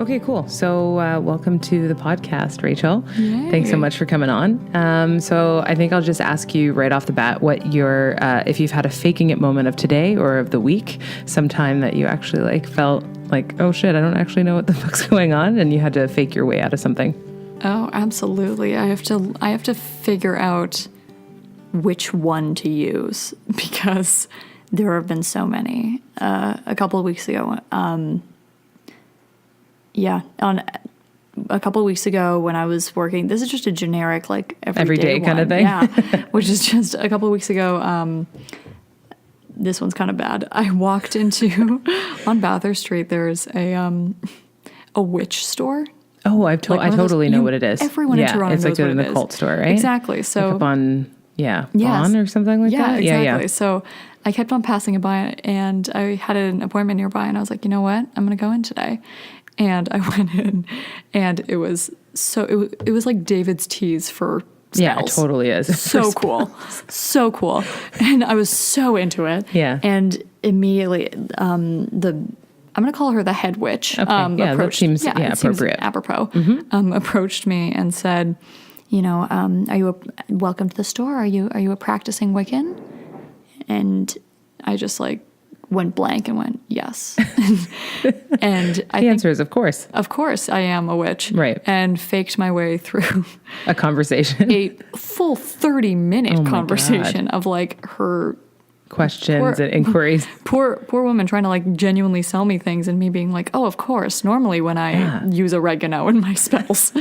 Okay, cool. So welcome to the podcast, Rachel. Yay. Thanks so much for coming on. So I think I'll just ask you right off the bat what your, if you've had a faking it moment of today or of the week, sometime that you actually like felt like, oh shit, I don't actually know what the fuck's going on, and you had to fake your way out of something. Oh, absolutely. I have to figure out which one to use because there have been so many. A couple of weeks ago, a couple of weeks ago when I was working, this is just a generic like everyday kind of thing. Yeah, which is just a couple of weeks ago. This one's kind of bad. I walked into on Bathurst Street. There's a witch store. Oh, I totally know what it is. Everyone in Toronto knows what it is. It's like the cult store, right? Exactly. So like up on Vaughan or something like that. Yeah, exactly. Yeah. So I kept on passing it by, and I had an appointment nearby, and I was like, you know what? I'm going to go in today. And I went in, and it was like David's tease for spells. Yeah, it totally is. So cool. So cool. And I was so into it. Yeah. And immediately, I'm going to call her the head witch. Okay. That seems appropriate. Apropos. Approached me and said, you know, are you welcome to the store? Are you a practicing Wiccan? And I just like went blank and went, yes. And the answer is of course. Of course I am a witch. Right. And faked my way through a conversation. A full 30-minute conversation of like her questions and inquiries. Poor woman trying to like genuinely sell me things, and me being like, oh, of course. Normally when I use oregano in my spells.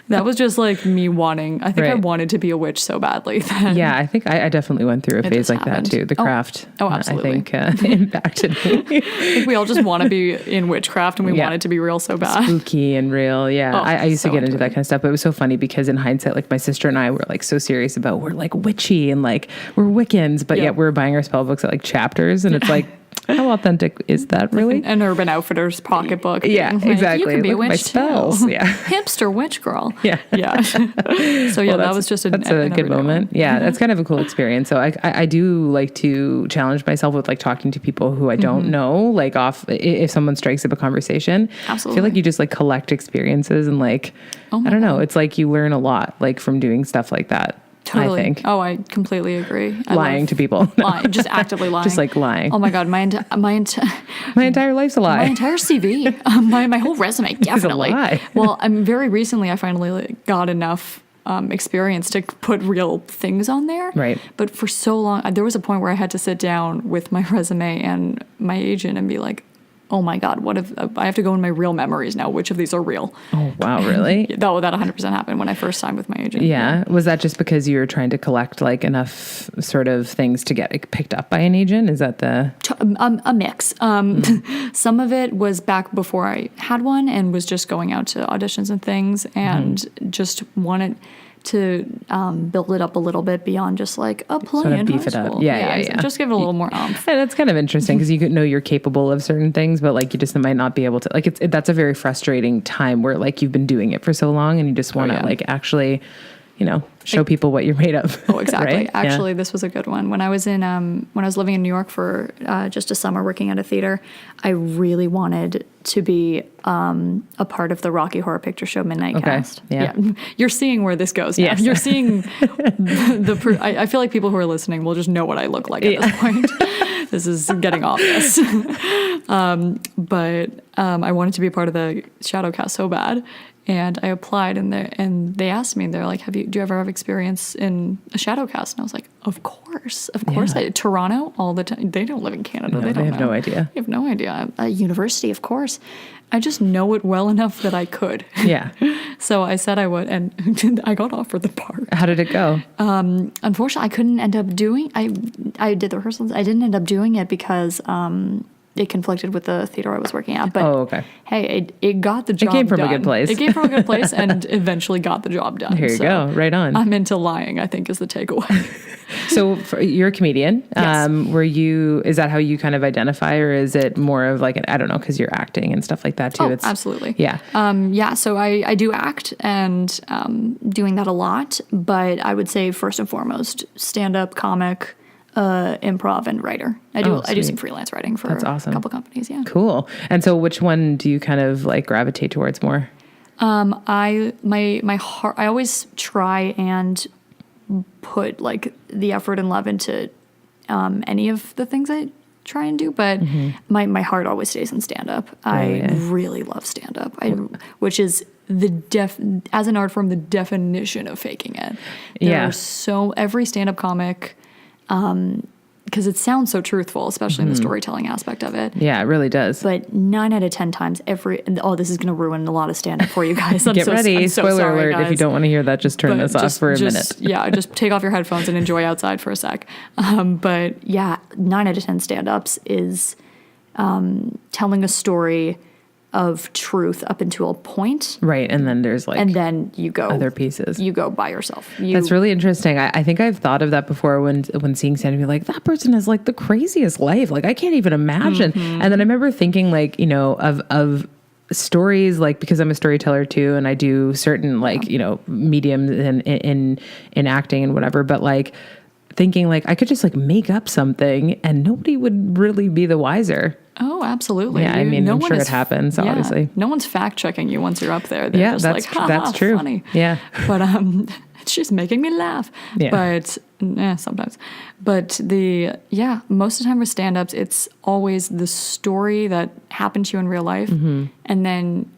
That was just like me wanting, I think I wanted to be a witch so badly. Yeah, I think I definitely went through a phase like that too. The craft, absolutely. I think impacted me. I think we all just want to be in witchcraft, and we want it to be real so bad. Spooky and real, yeah. I used to get into that kind of stuff, but it was so funny because in hindsight, like my sister and I were like so serious about, we're like witchy and like we're Wiccans, but yet we're buying our spell books at like Chapters, and it's like, how authentic is that really? An Urban Outfitters pocketbook. Yeah, like, exactly. You can be a witch my spells. too. Yeah. Hipster witch girl. Yeah. Yeah. So yeah, that was just a good moment. Yeah, that's kind of a cool experience. So I do like to challenge myself with like talking to people who I don't know, like if someone strikes up a conversation. Absolutely. I feel like you just like collect experiences and like, I don't know, it's like you learn a lot like from doing stuff like that. Totally. I think. Oh, I completely agree. Lying to people. Lying, just actively lying. Just like lying. Oh my God, my entire life's a lie. My entire CV, my whole resume, definitely. Is a lie. Well, very recently I finally got enough experience to put real things on there. Right. But for so long, there was a point where I had to sit down with my resume and my agent and be like, oh my God, what if I have to go in my real memories now? Which of these are real? Oh, wow, really? No, that 100% happened when I first signed with my agent. Yeah. Was that just because you were trying to collect like enough sort of things to get picked up by an agent? Is that the... A mix. Some of it was back before I had one and was just going out to auditions and things and just wanted to build it up a little bit beyond just like a play sort of in beef high it up. school. Yeah. Just give it a little more oomph. And that's kind of interesting because you could know you're capable of certain things, but like you just might not be able to. Like that's a very frustrating time where like you've been doing it for so long and you just want to like actually, show people what you're made of. Oh, exactly. Right? Actually, this was a good one. When I was living in New York for just a summer working at a theater, I really wanted to be a part of the Rocky Horror Picture Show Midnight Cast. Yeah. You're seeing where this goes now. Yes. You're seeing I feel like people who are listening will just know what I look like at this point. This is getting obvious. But I wanted to be a part of the Shadowcast so bad. And I applied, and they asked me, they're like, do you ever have experience in a Shadowcast? And I was like, of course. Yeah. Toronto, all the time. They don't live in Canada. No, they have no idea. They have no idea. A university, of course. I just know it well enough that I could. Yeah. So I said I would, and I got offered the part. How did it go? Unfortunately, I couldn't end up doing. I did the rehearsals. I didn't end up doing it because it conflicted with the theater I was working at. But hey, it got the job done. It came from a good place. It came from a good place and eventually got the job done. Here you go. Right on. I'm into lying, I think, is the takeaway. So you're a comedian. Yes. Is that how you kind of identify, or is it more of like, I don't know, because you're acting and stuff like that too? Oh, absolutely. Yeah. So I do act and doing that a lot, but I would say first and foremost, stand-up comic, improv and writer. I do sweet. some freelance writing for That's awesome. a couple companies. Yeah. Cool. And so which one do you kind of like gravitate towards more? My heart, I always try and put like the effort and love into any of the things I try and do, but my heart always stays in stand-up. I really love stand-up, which is as an art form, the definition of faking it. There are every stand-up comic, because it sounds so truthful, especially in the storytelling aspect of it. Yeah, it really does. But 9 out of 10 times, this is going to ruin a lot of stand-up for you guys. Get ready. I'm so Spoiler sorry, alert. guys. If you don't want to hear that, just turn this off for a minute. Yeah, just take off your headphones and enjoy outside for a sec. But yeah, 9 out of 10 stand-ups is telling a story of truth up until a point. Right, and then there's like... And then you go... other pieces. You go by yourself. That's really interesting. I think I've thought of that before when seeing stand-up, you're like, that person has like the craziest life. Like, I can't even imagine. And then I remember thinking like, of stories, like, because I'm a storyteller too, and I do certain like, mediums in acting and whatever, but like thinking like I could just like make up something and nobody would really be the wiser. Oh, absolutely. Yeah, I'm sure it happens, obviously. No one's fact checking you once you're up there. They're just that's like, that's true. Funny. Yeah. But it's just making me laugh. Yeah. But sometimes. But most of the time with stand-ups, it's always the story that happened to you in real life. And then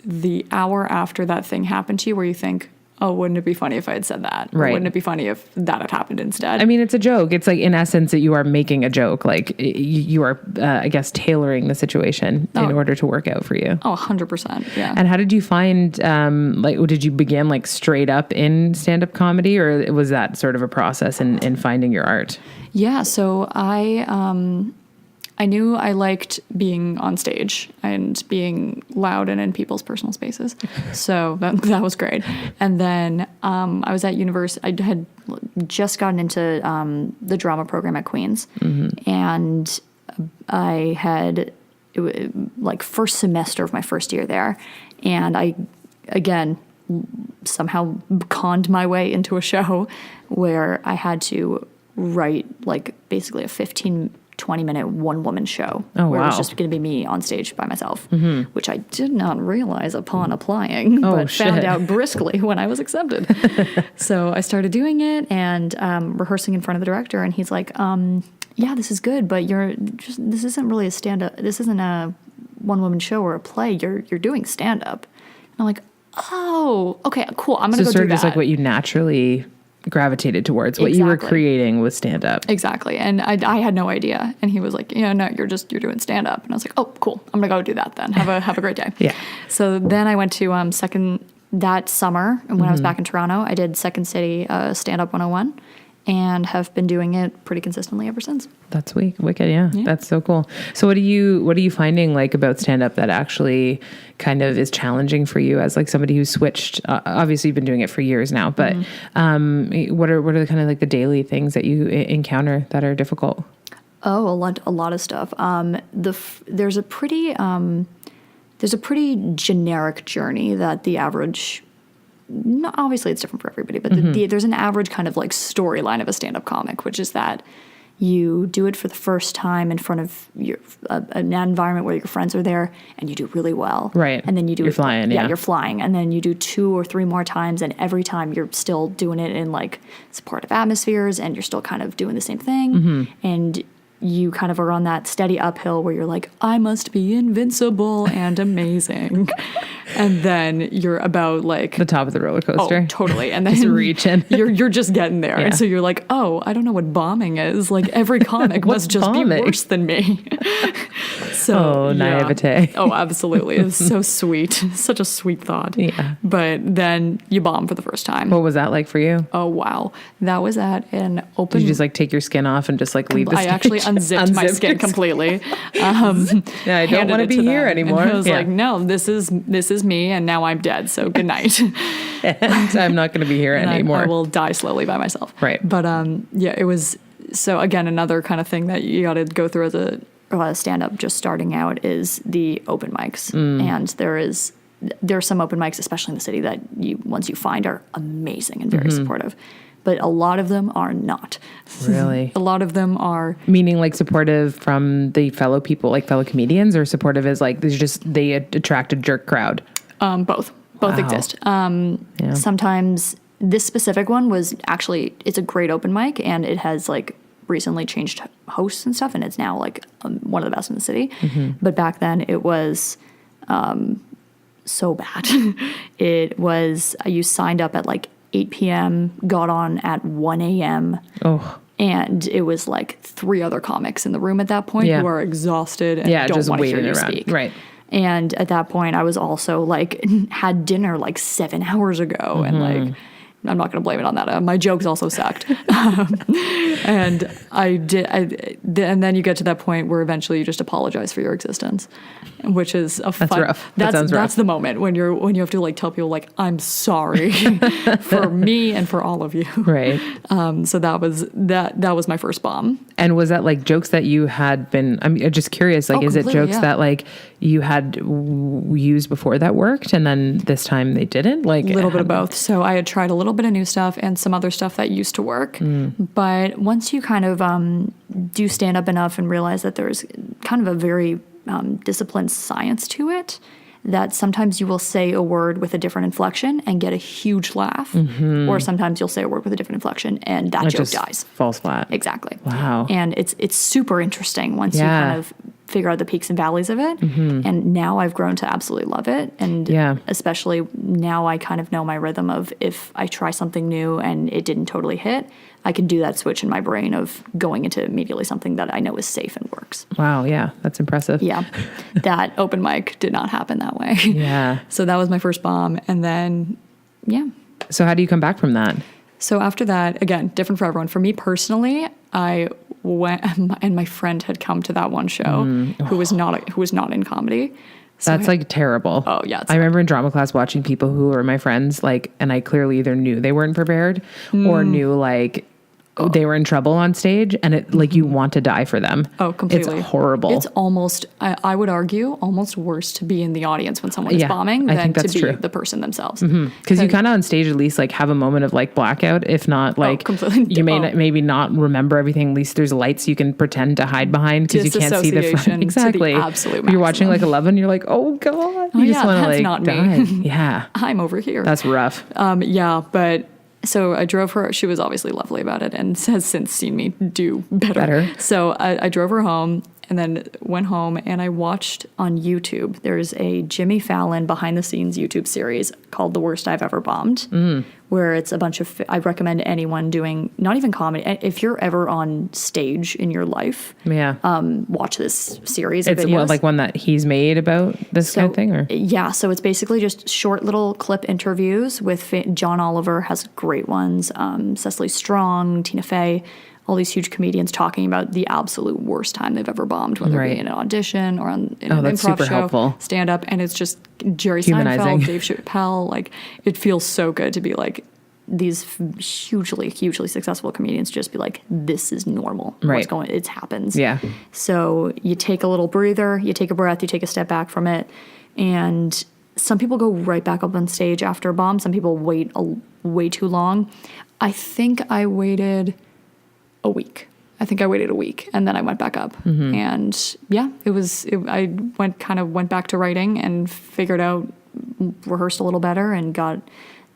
the hour after that thing happened to you where you think, oh, wouldn't it be funny if I had said that? Or right. Wouldn't it be funny if that had happened instead? I mean, it's a joke. It's like, in essence, that you are making a joke. Like, you are, I guess, tailoring the situation in order to work out for you. Oh, 100%. Yeah. And how did you find, did you begin like straight up in stand-up comedy, or was that sort of a process in finding your art? Yeah. So I knew I liked being on stage and being loud and in people's personal spaces. So that was great. And then I was at university. I had just gotten into the drama program at Queen's. And I had first semester of my first year there. And I, again, somehow conned my way into a show where I had to write like basically a 20-minute one-woman show where it was just going to be me on stage by myself, which I did not realize upon applying, but found out briskly when I was accepted. So I started doing it and rehearsing in front of the director, and he's like, yeah, this is good, but this isn't really a stand-up. This isn't a one-woman show or a play. You're doing stand-up. And I'm like, oh, okay, cool. I'm going to go do that. So sort of just like what you naturally gravitated towards, what you were creating with stand-up. Exactly. And I had no idea. And he was like, no, you're doing stand-up. And I was like, oh, cool. I'm going to go do that then. Have a great day. Yeah. So then I went to that summer, and when I was back in Toronto, I did Second City stand-up 101 and have been doing it pretty consistently ever since. That's wicked. Yeah. That's so cool. So what are you finding like about stand-up that actually kind of is challenging for you as like somebody who's switched? Obviously you've been doing it for years now, but what are the kind of like the daily things that you encounter that are difficult? Oh, a lot of stuff. There's a pretty generic journey that the average, obviously it's different for everybody, but there's an average kind of like storyline of a stand-up comic, which is that you do it for the first time in front of an environment where your friends are there, and you do really well. Right. And then you do You're flying, yeah. You're flying. And then you do 2 or 3 more times, and every time you're still doing it in like supportive atmospheres, and you're still kind of doing the same thing. And you kind of are on that steady uphill where you're like, I must be invincible and amazing. And then you're about like the top of the roller coaster. Oh, totally. And then just reaching. You're just getting there. Yeah. And so you're like, oh, I don't know what bombing is. Like every comic must just be worse than me. So naivete. Oh, absolutely. It's so sweet. Such a sweet thought. Yeah. But then you bomb for the first time. What was that like for you? Oh, wow. That was at an open... Did you just like take your skin off and just like leave the stage? I actually unzipped my skin completely. Yeah, I don't want to be here anymore. And I was like, no, this is me, and now I'm dead, so good night. And I'm not going to be here anymore. I will die slowly by myself. Right. But it was, so again, another kind of thing that you got to go through as a stand-up just starting out is the open mics. And there are some open mics, especially in the city, that once you find are amazing and very supportive. but a lot of them are not. Really? A lot of them are Meaning like supportive from the fellow people, like fellow comedians, or supportive as like they attract a jerk crowd? both. Both Wow. exist. Yeah. Sometimes this specific one was actually, it's a great open mic, and it has like recently changed hosts and stuff, and it's now like one of the best in the city. But back then it was so bad. It was, you signed up at like 8 p.m., got on at 1 a.m. Oh, And it was like 3 other comics in the room at that point Yeah. who are exhausted and yeah, don't just want to hear waiting you around. speak. Right. And at that point, I was also like, had dinner like 7 hours ago. And like, I'm not going to blame it on that. My jokes also sucked. And and then you get to that point where eventually you just apologize for your existence, which is a That's rough. That sounds rough. That's the moment when you have to like tell people like, I'm sorry for me and for all of you. Right. So that was my first bomb. And was that like jokes that you had been, I'm just curious, like, is it completely, jokes yeah. that like you had used before that worked and then this time they didn't? Like A little bit of both. So I had tried a little bit of new stuff and some other stuff that used to work. But once you kind of do stand up enough and realize that there's kind of a very disciplined science to it, that sometimes you will say a word with a different inflection and get a huge laugh. Or sometimes you'll say a word with a different inflection and that it joke just dies. falls flat. Exactly. Wow. And it's super interesting once you Yeah. kind of figure out the peaks and valleys of it. And now I've grown to absolutely love it. And Yeah. especially now I kind of know my rhythm of if I try something new and it didn't totally hit, I can do that switch in my brain of going into immediately something that I know is safe and works. Wow. Yeah. That's impressive. Yeah. That open mic did not happen that way. Yeah. So that was my first bomb. And then, yeah. So how do you come back from that? So after that, again, different for everyone. For me personally, I went, and my friend had come to that one show who was not in comedy. So That's like terrible. Oh, yeah, it's I remember in drama class watching people who were my friends, like, and I clearly either knew they weren't prepared or knew like they were in trouble on stage, and it like you want to die for them. Oh, completely. It's horrible. It's almost, I would argue, almost worse to be in the audience when someone is Yeah, bombing I than think to that's be true. the person themselves. Because you kind of on stage at least like have a moment of like blackout, if not like completely. you may Oh. not, maybe not remember everything. At least there's lights you can pretend to hide behind because you can't see the Disassociation to front. the Exactly. absolute You're watching maximum. like 11, you're like, oh god, you yeah, just want to that's like not me. die. Yeah, I'm over here. that's rough. Yeah, but so I drove her. She was obviously lovely about it and has since seen me do better. So I drove her home and then went home and I watched on YouTube. There's a Jimmy Fallon behind the scenes YouTube series called The Worst I've Ever Bombed, where it's a bunch of, I recommend anyone doing, not even comedy, if you're ever on stage in your life, Yeah, watch this series of it's videos. like one that he's made about this kind of thing, or Yeah, so it's basically just short little clip interviews with John Oliver has great ones, Cecily Strong, Tina Fey, all these huge comedians talking about the absolute worst time they've ever bombed, whether it be in an audition or in an that's improv super show, helpful. stand up, and it's just Jerry Humanizing. Seinfeld, Dave Chappelle, like it feels so good to be like these hugely successful comedians just be like, this is normal. Right. What's going, it happens. yeah, So you take a little breather, you take a breath, you take a step back from it. And some people go right back up on stage after a bomb. Some people wait way too long. I think I waited a week. And then I went back up. And yeah, I went back to writing and figured out, rehearsed a little better and got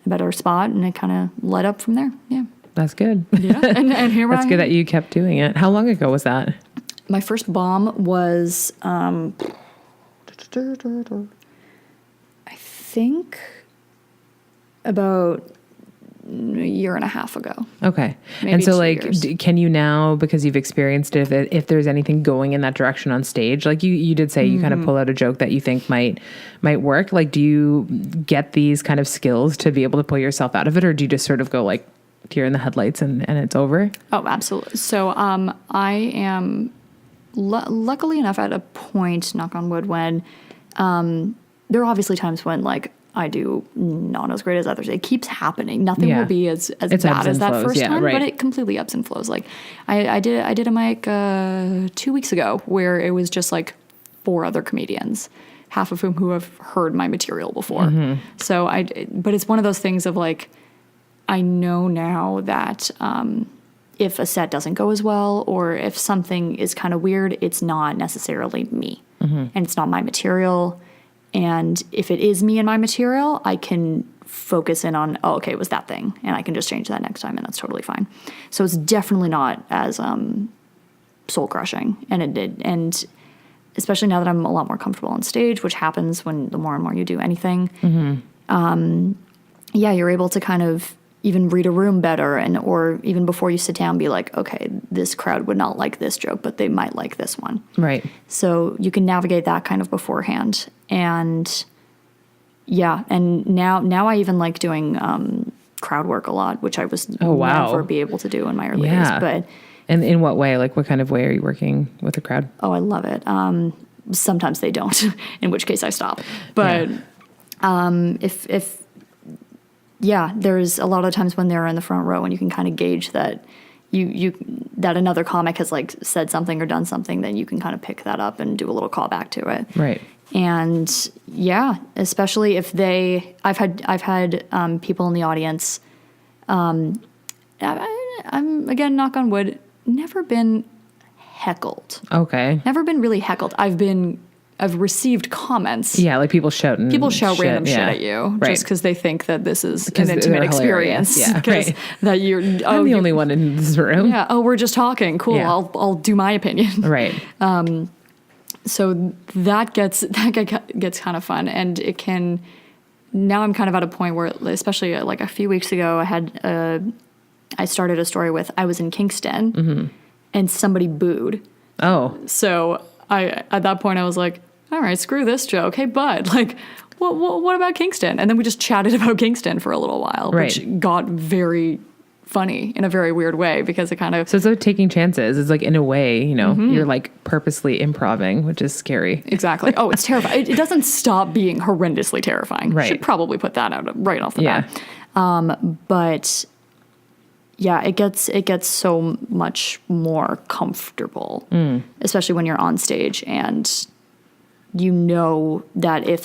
a better spot. And it kind of led up from there. Yeah. that's good. Yeah. And here That's I good am. that you kept doing it. How long ago was that? My first bomb was, I think about a year and a half ago. Okay. Maybe and so 2 like, years. can you now, because you've experienced it, if there's anything going in that direction on stage, like you did say, you kind of pull out a joke that you think might work. Like, do you get these kind of skills to be able to pull yourself out of it? Or do you just sort of go like deer in the headlights and it's over? Oh, absolutely. So I am luckily enough at a point, knock on wood, when there are obviously times when like I do not as great as others. It keeps happening. Nothing Yeah. will be as It's ebbs bad and as that flows. first Yeah, time, right. but it completely ebbs and flows. Like I did a mic 2 weeks ago where it was just like 4 other comedians, half of whom who have heard my material before. So but it's one of those things of like, I know now that if a set doesn't go as well or if something is kind of weird, it's not necessarily me and it's not my material. And if it is me and my material, I can focus in on, oh, okay, it was that thing. And I can just change that next time and that's totally fine. So it's definitely not as soul crushing. And especially now that I'm a lot more comfortable on stage, which happens when the more and more you do anything. Yeah, you're able to kind of even read a room better or even before you sit down be like, okay, this crowd would not like this joke, but they might like this one. Right. So you can navigate that kind of beforehand. And yeah, and now I even like doing crowd work a lot, which I was never be able to do in my early days. But and in what way? Like what kind of way are you working with the crowd? Oh, I love it. Sometimes they don't, in which case I stop. But if there's a lot of times when they're in the front row and you can kind of gauge that that another comic has like said something or done something, then you can kind of pick that up and do a little callback to it. Right. And yeah, especially if I've had people in the audience. I'm again, knock on wood, never been heckled. Okay. Never been really heckled. I've received comments. Yeah, like people shouting. People shout random shit at you just because they think that this is an intimate experience. Yeah, because that you're. I'm the only one in this room. Yeah. Oh, we're just talking. Cool. Yeah. I'll do my opinion. Right. So that gets kind of fun, and it can. Now I'm kind of at a point where, especially like a few weeks ago, I started a story with I was in Kingston, and somebody booed. Oh. So at that point I was like, all right, screw this joke. Hey, bud, like, what about Kingston? And then we just chatted about Kingston for a little while, which got very funny in a very weird way because it kind of... So it's like taking chances. It's like, in a way, you're like purposely improving, which is scary. Exactly. Oh, it's terrifying. It doesn't stop being horrendously terrifying. Right. Should probably put that out right off the bat. But... yeah, it gets so much more comfortable, especially when you're on stage and you know that if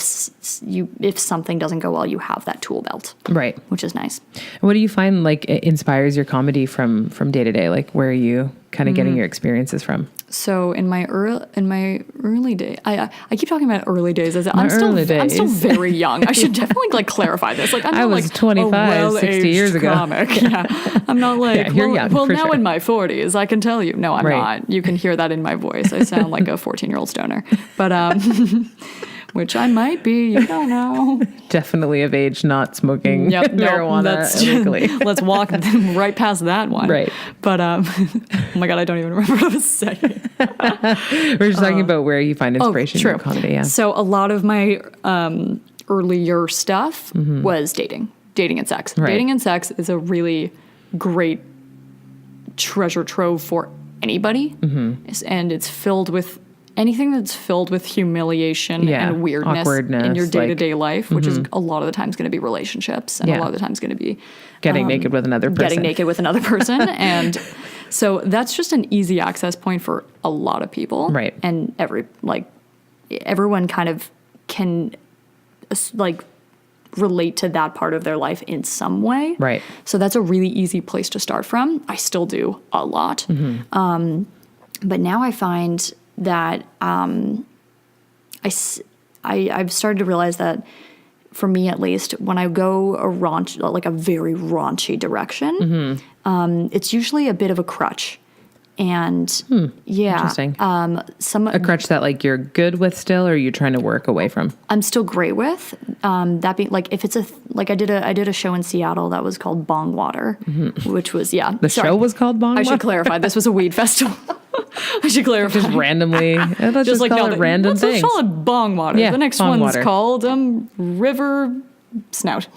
something doesn't go well, you have that tool belt, right? Which is nice. What do you find like inspires your comedy from day to day? Like where are you kind of getting your experiences from? So in my early days, I keep talking about early days as I'm still very young. I should definitely like clarify this. Like I was like 25, 60 years ago. Comic. Yeah, I'm not like you're young, well now sure. in my 40s I can tell you. No, I'm not. You can hear that in my voice. I sound like a 14-year-old stoner, but which I might be. You don't know. Definitely of age, not smoking marijuana illegally. Let's walk right past that one. Right. But oh my God, I don't even remember what I was saying. We're just talking about where you find inspiration in your comedy. Yeah. So a lot of my earlier stuff was dating and sex. Right. Dating and sex is a really great treasure trove for anybody, and it's filled with anything that's filled with humiliation and weirdness in your day-to-day life, which is a lot of the times going to be relationships, and a lot of the times going to be getting naked with another person. And so that's just an easy access point for a lot of people. Right. And everyone kind of can like relate to that part of their life in some way. Right. So that's a really easy place to start from. I still do a lot. But now I find that I've started to realize that, for me at least, when I go a very raunchy direction, it's usually a bit of a crutch. And interesting. A crutch that like you're good with still, or are you trying to work away from? I'm still great with. That being like, if it's I did a show in Seattle that was called Bong Water, which was show was called Bong Water? I should clarify. This was a weed festival. I should clarify. Just randomly. Let's just call it random things. Let's call it Bong Water. Yeah, the next Bong one's Water. called River Snout.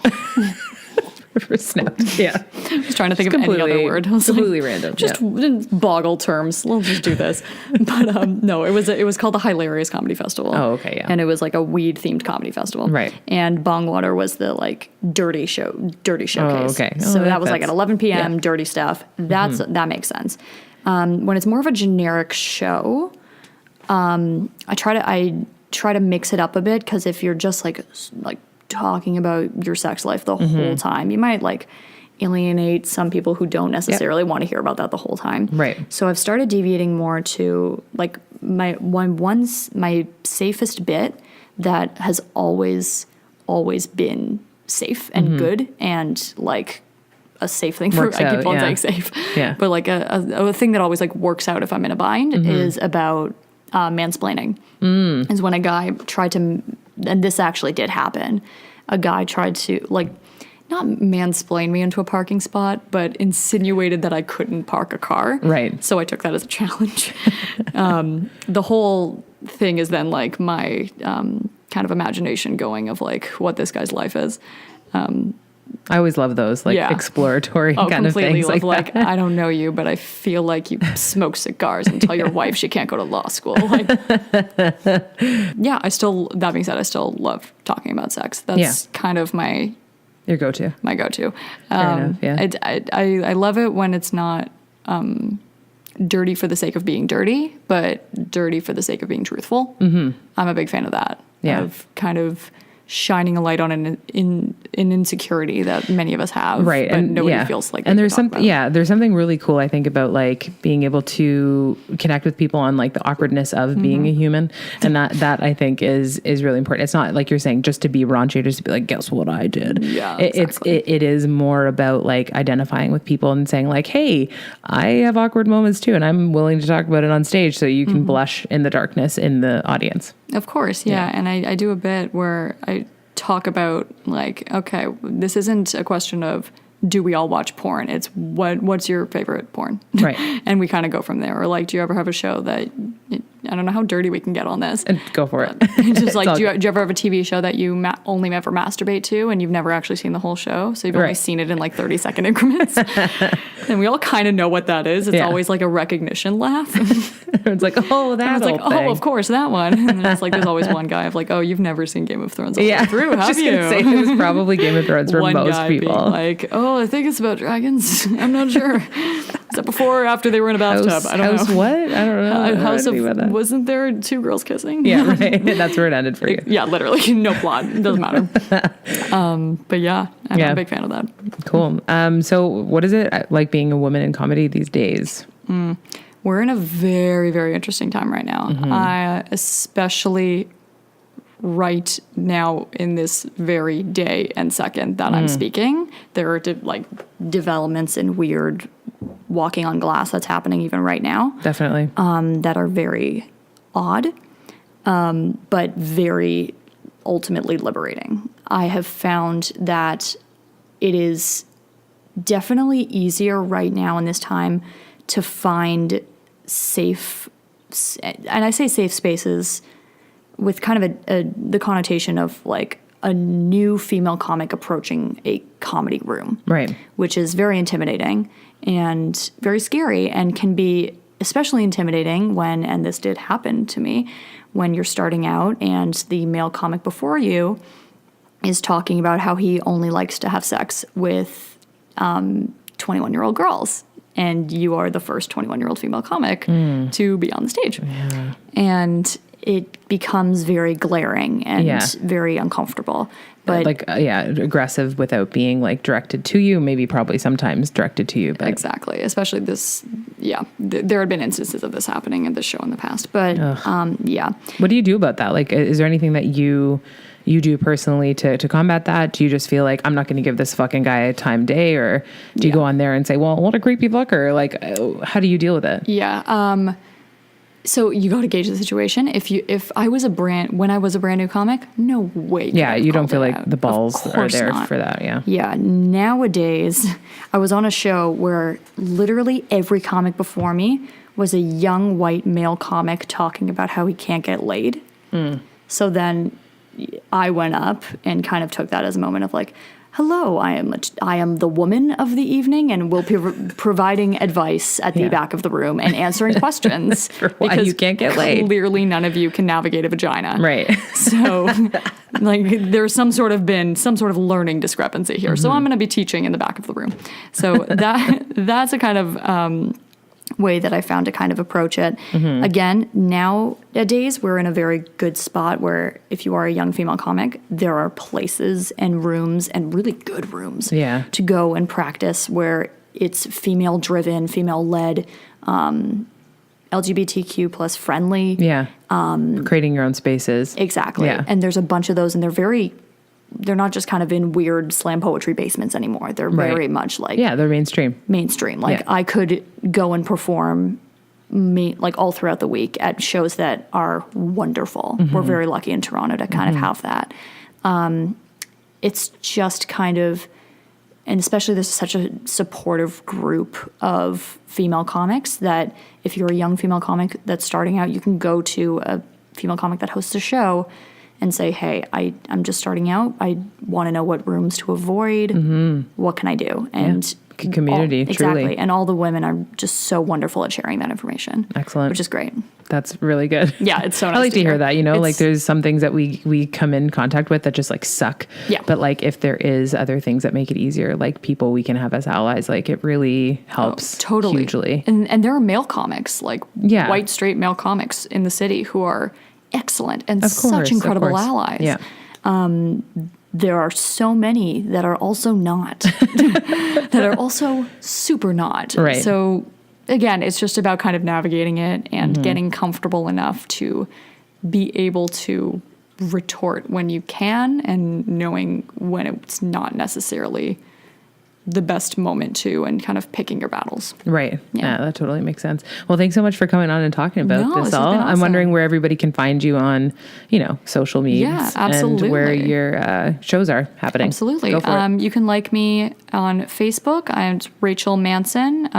River Snout. Yeah. I was trying to think of any other word. Completely random. Just boggle terms. Let's just do this. But no, it was called the Hilarious Comedy Festival. Oh, okay, yeah. And it was like a weed themed comedy festival. Right. And Bong Water was the like dirty showcase. Oh, okay. So that was like at 11 p.m. dirty stuff. That makes sense. When it's more of a generic show, I try to mix it up a bit, because if you're just like talking about your sex life the whole time, you might like alienate some people who don't necessarily want to hear about that the whole time. Right. So I've started deviating more to like my safest bit that has always been safe and good and like a safe thing for, I keep on saying safe, but like a thing that always like works out if I'm in a bind is about mansplaining. Is when a guy tried to, and this actually did happen, a guy tried to like not mansplain me into a parking spot, but insinuated that I couldn't park a car. Right. So I took that as a challenge. The whole thing is then like my kind of imagination going of like what this guy's life is. I always love those like exploratory kind of things like I don't know you, but I feel like you smoke cigars and tell your wife she can't go to law school. Like, that being said, I still love talking about sex. That's kind of your go-to. My go-to. Fair enough, I love it when it's not dirty for the sake of being dirty, but dirty for the sake of being truthful. I'm a big fan of that. Of kind of shining a light on an insecurity that many of us have, right? But And nobody feels like. And there's something really cool I think about like being able to connect with people on like the awkwardness of being a human, and that I think is really important. It's not like you're saying just to be raunchy, just to be like, guess what I did. Yeah, exactly. It is more about like identifying with people and saying like, hey, I have awkward moments too, and I'm willing to talk about it on stage, so you can blush in the darkness in the audience. Of course, yeah. And I do a bit where I talk about like, okay, this isn't a question of do we all watch porn? It's what's your favorite porn? Right. And we kind of go from there. Or like, do you ever have a show that, I don't know how dirty we can get on this. And go for it. Just like, do you ever have a TV show that you only ever masturbate to and you've never actually seen the whole show? So you've only seen it in like 30-second increments. And we all kind of know what that is. It's always like a recognition laugh. It's like, oh, that's like, oh, of course, that one. And then it's like, there's always one guy of like, oh, you've never seen Game of Thrones all the way through, have you? Say, it was probably Game of Thrones for one most guy people. Being like, oh, I think it's about dragons. I'm not sure. Is that before or after they were in a bathtub? I don't know. What? I don't know. House of, wasn't there two girls kissing? Yeah, right. That's where it ended for you. Yeah, literally. No plot. It doesn't matter. But yeah, I'm a big fan of that. Cool. So what is it like being a woman in comedy these days? We're in a very, very interesting time right now. Especially right now in this very day and second that I'm speaking. There are developments in weird walking on glass that's happening even right now. Definitely. That are very odd, but very ultimately liberating. I have found that it is definitely easier right now in this time to find safe, and I say safe spaces with kind of the connotation of like a new female comic approaching a comedy room. Right. Which is very intimidating and very scary, and can be especially intimidating when, and this did happen to me, when you're starting out and the male comic before you is talking about how he only likes to have sex with 21-year-old girls. And you are the first 21-year-old female comic to be on the stage. Yeah. And it becomes very glaring and very uncomfortable. But aggressive without being like directed to you, maybe probably sometimes directed to you. But. Exactly. Especially this, there had been instances of this happening in the show in the past. But What do you do about that? Like, is there anything that you do personally to combat that? Do you just feel like, I'm not going to give this fucking guy a time day? Or do you go on there and say, well, what a creepy fucker? Like, how do you deal with it? Yeah. So you got to gauge the situation. When I was a brand new comic, no way. Yeah, you don't feel like the balls are there for that. Yeah. Yeah. Nowadays, I was on a show where literally every comic before me was a young white male comic talking about how he can't get laid. So then I went up and kind of took that as a moment of like, hello, I am the woman of the evening, and will be providing advice at the back of the room and answering questions for why you can't get laid. Clearly, none of you can navigate a vagina, right? So, like, there's some sort of learning discrepancy here. So I'm going to be teaching in the back of the room. So that's a kind of way that I found to kind of approach it. Again, nowadays we're in a very good spot where if you are a young female comic, there are places and rooms and really good rooms to go and practice where it's female driven, female led, LGBTQ plus friendly. Creating your own spaces. Exactly. And there's a bunch of those, and they're not just kind of in weird slam poetry basements anymore. They're very much like... Yeah, they're mainstream. Like I could go and perform like all throughout the week at shows that are wonderful. We're very lucky in Toronto to kind of have that. It's just kind of... And especially there's such a supportive group of female comics that if you're a young female comic that's starting out, you can go to a female comic that hosts a show and say, hey, I'm just starting out. I want to know what rooms to avoid. What can I do? And community, exactly. truly. And all the women are just so wonderful at sharing that information. Excellent. Which is great. That's really good. Yeah, it's so nice I like to hear that, like there's some things that we come in contact with that just like suck. Yeah. But like if there is other things that make it easier, like people we can have as allies, like it really helps totally. Hugely. And there are male comics, like white straight male comics in the city who are excellent and such incredible allies. Yeah. There are so many that are also not, that are also super not. Right. So again, it's just about kind of navigating it and getting comfortable enough to be able to retort when you can and knowing when it's not necessarily the best moment to, and kind of picking your battles. Right. Yeah, that totally makes sense. Well, thanks so much for coming on and talking about this all. Awesome. I'm wondering where everybody can find you on, social media and where your shows are happening. Absolutely. Go for it. You can like me on Facebook. I'm Rachel Manson.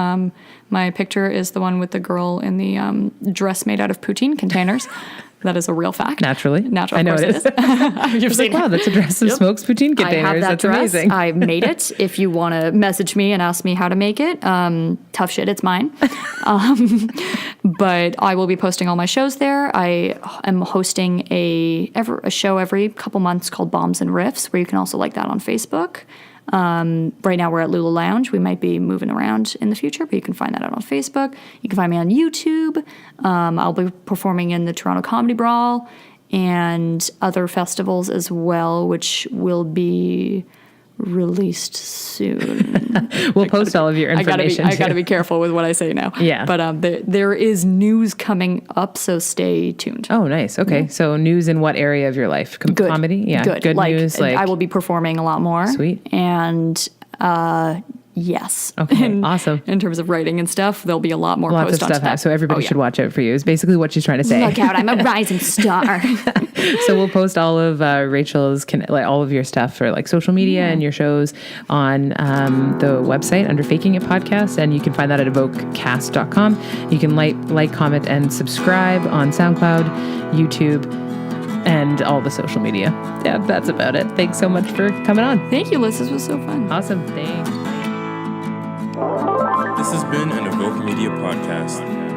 My picture is the one with the girl in the dress made out of poutine containers. That is a real fact. Naturally. I know it is. You've seen wow, that's a dress of smokes poutine containers. I have that that's dress. Amazing. I made it. If you want to message me and ask me how to make it, tough shit, it's mine. But I will be posting all my shows there. I am hosting a show every couple months called Bombs and Riffs, where you can also like that on Facebook. Right now we're at Lula Lounge. We might be moving around in the future, but you can find that out on Facebook. You can find me on YouTube. I'll be performing in the Toronto Comedy Brawl and other festivals as well, which will be released soon. We'll post all of your information. I gotta be careful with what I say now. Yeah. But there is news coming up, so stay tuned. Oh, nice. Okay. So news in what area of your life? Good. Comedy? Yeah. Good news. I will be performing a lot more. Sweet. And yes. Okay. Awesome. In terms of writing and stuff, there'll be a lot more posts of stuff. that. So everybody should watch out for you is basically what she's trying to say. Look out, I'm a rising star. So we'll post all of Rachel's, all of your stuff for like social media and your shows on the website under Faking It Podcast. And you can find that at evokecast.com. You can like, comment, and subscribe on SoundCloud, YouTube, and all the social media. Yeah, that's about it. Thanks so much for coming on. Thank you, Liz. This was so fun. Awesome. Thanks. This has been an Evoke Media podcast.